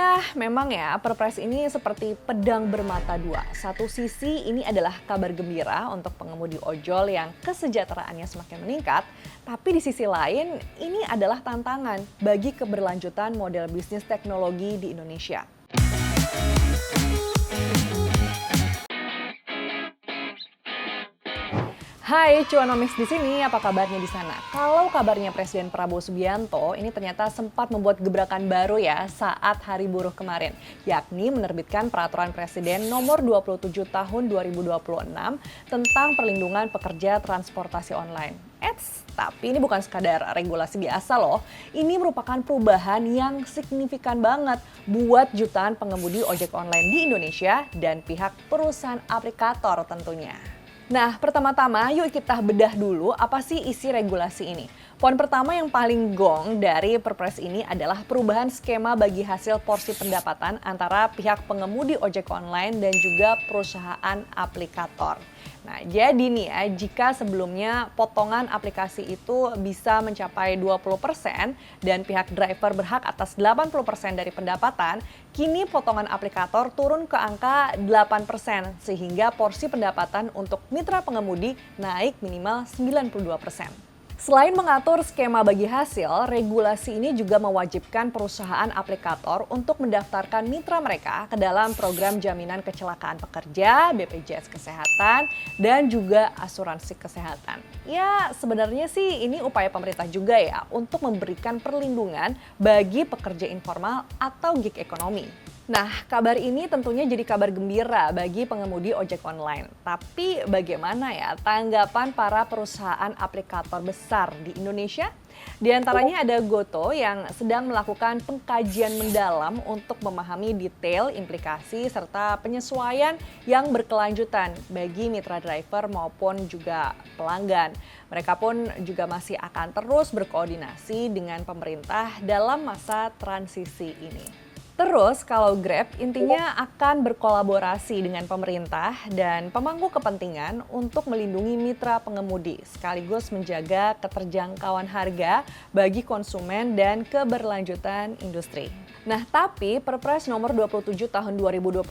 Ya, memang ya, Perpres ini seperti pedang bermata dua. Satu sisi ini adalah kabar gembira untuk pengemudi ojol yang kesejahteraannya semakin meningkat, tapi di sisi lain ini adalah tantangan bagi keberlanjutan model bisnis teknologi di Indonesia. Hai, Cuanomics di sini. Apa kabarnya di sana? Kalau kabarnya Presiden Prabowo Subianto ini ternyata sempat membuat gebrakan baru ya saat Hari Buruh kemarin, yakni menerbitkan Peraturan Presiden Nomor 27 Tahun 2026 tentang perlindungan pekerja transportasi online. Tapi ini bukan sekadar regulasi biasa loh. Ini merupakan perubahan yang signifikan banget buat jutaan pengemudi ojek online di Indonesia dan pihak perusahaan aplikator tentunya. Nah, pertama-tama yuk kita bedah dulu apa sih isi regulasi ini. Poin pertama yang paling gong dari Perpres ini adalah perubahan skema bagi hasil porsi pendapatan antara pihak pengemudi ojek online dan juga perusahaan aplikator. Nah, jadi nih ya, jika sebelumnya potongan aplikasi itu bisa mencapai 20% dan pihak driver berhak atas 80% dari pendapatan, kini potongan aplikator turun ke angka 8% sehingga porsi pendapatan untuk mitra pengemudi naik minimal 92%. Selain mengatur skema bagi hasil, regulasi ini juga mewajibkan perusahaan aplikator untuk mendaftarkan mitra mereka ke dalam program jaminan kecelakaan pekerja, BPJS Kesehatan, dan juga asuransi kesehatan. Ya, sebenarnya sih ini upaya pemerintah juga ya untuk memberikan perlindungan bagi pekerja informal atau gig ekonomi. Nah, kabar ini tentunya jadi kabar gembira bagi pengemudi ojek online. Tapi bagaimana ya tanggapan para perusahaan aplikator besar di Indonesia? Di antaranya ada Goto yang sedang melakukan pengkajian mendalam untuk memahami detail implikasi serta penyesuaian yang berkelanjutan bagi mitra driver maupun juga pelanggan. Mereka pun juga masih akan terus berkoordinasi dengan pemerintah dalam masa transisi ini. Terus kalau Grab intinya akan berkolaborasi dengan pemerintah dan pemangku kepentingan untuk melindungi mitra pengemudi sekaligus menjaga keterjangkauan harga bagi konsumen dan keberlanjutan industri. Nah, tapi Perpres nomor 27 tahun 2026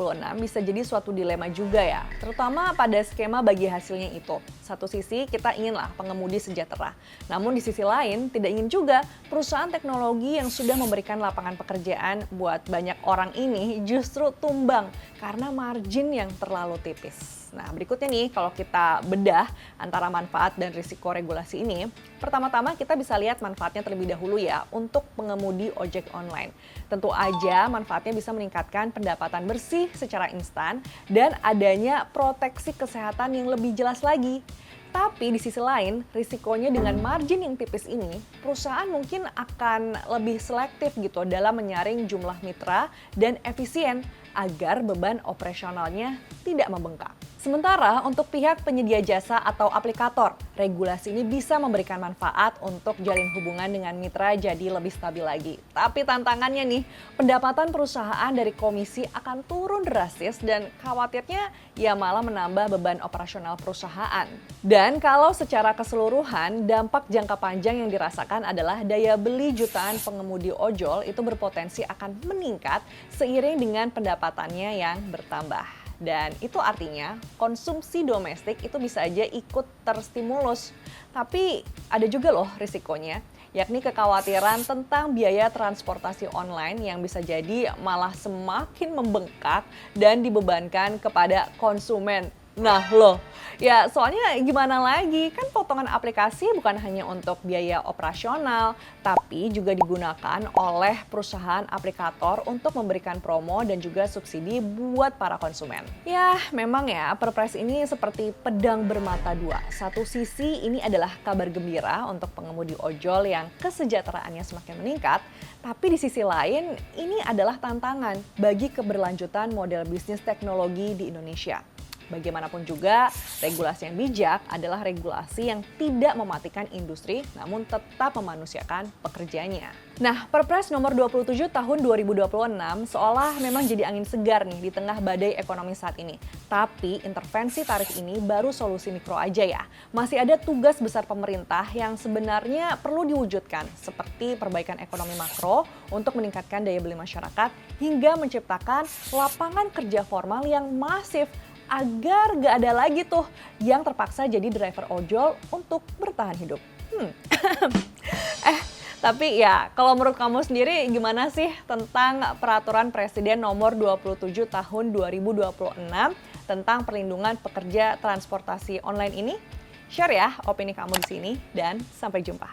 bisa jadi suatu dilema juga ya, terutama pada skema bagi hasilnya itu. Satu sisi kita inginlah pengemudi sejahtera, namun di sisi lain tidak ingin juga perusahaan teknologi yang sudah memberikan lapangan pekerjaan buat banyak orang ini justru tumbang karena margin yang terlalu tipis. Nah, berikutnya nih kalau kita bedah antara manfaat dan risiko regulasi ini, pertama-tama kita bisa lihat manfaatnya terlebih dahulu ya untuk pengemudi ojek online. Tentu aja manfaatnya bisa meningkatkan pendapatan bersih secara instan dan adanya proteksi kesehatan yang lebih jelas lagi. Tapi di sisi lain, risikonya dengan margin yang tipis ini, perusahaan mungkin akan lebih selektif gitu dalam menyaring jumlah mitra dan efisien agar beban operasionalnya tidak membengkak. Sementara untuk pihak penyedia jasa atau aplikator, regulasi ini bisa memberikan manfaat untuk jalin hubungan dengan mitra jadi lebih stabil lagi. Tapi tantangannya nih, pendapatan perusahaan dari komisi akan turun drastis dan khawatirnya ya malah menambah beban operasional perusahaan. Dan kalau secara keseluruhan, dampak jangka panjang yang dirasakan adalah daya beli jutaan pengemudi ojol itu berpotensi akan meningkat seiring dengan pendapatannya yang bertambah. Dan itu artinya konsumsi domestik itu bisa aja ikut terstimulus. Tapi ada juga loh risikonya, yakni kekhawatiran tentang biaya transportasi online yang bisa jadi malah semakin membengkak dan dibebankan kepada konsumen. Nah loh, ya soalnya gimana lagi, kan potongan aplikasi bukan hanya untuk biaya operasional, tapi juga digunakan oleh perusahaan aplikator untuk memberikan promo dan juga subsidi buat para konsumen. Ya memang ya, Perpres ini seperti pedang bermata dua. Satu sisi ini adalah kabar gembira untuk pengemudi ojol yang kesejahteraannya semakin meningkat, tapi di sisi lain ini adalah tantangan bagi keberlanjutan model bisnis teknologi di Indonesia. Bagaimanapun juga, regulasi yang bijak adalah regulasi yang tidak mematikan industri namun tetap memanusiakan pekerjanya. Nah, Perpres nomor 27 tahun 2026 seolah memang jadi angin segar nih di tengah badai ekonomi saat ini. Tapi intervensi tarif ini baru solusi mikro aja ya. Masih ada tugas besar pemerintah yang sebenarnya perlu diwujudkan seperti perbaikan ekonomi makro untuk meningkatkan daya beli masyarakat hingga menciptakan lapangan kerja formal yang masif agar gak ada lagi tuh yang terpaksa jadi driver ojol untuk bertahan hidup. Tapi ya, kalau menurut kamu sendiri gimana sih tentang peraturan Presiden nomor 27 tahun 2026 tentang perlindungan pekerja transportasi online ini? Share ya opini kamu di sini dan sampai jumpa.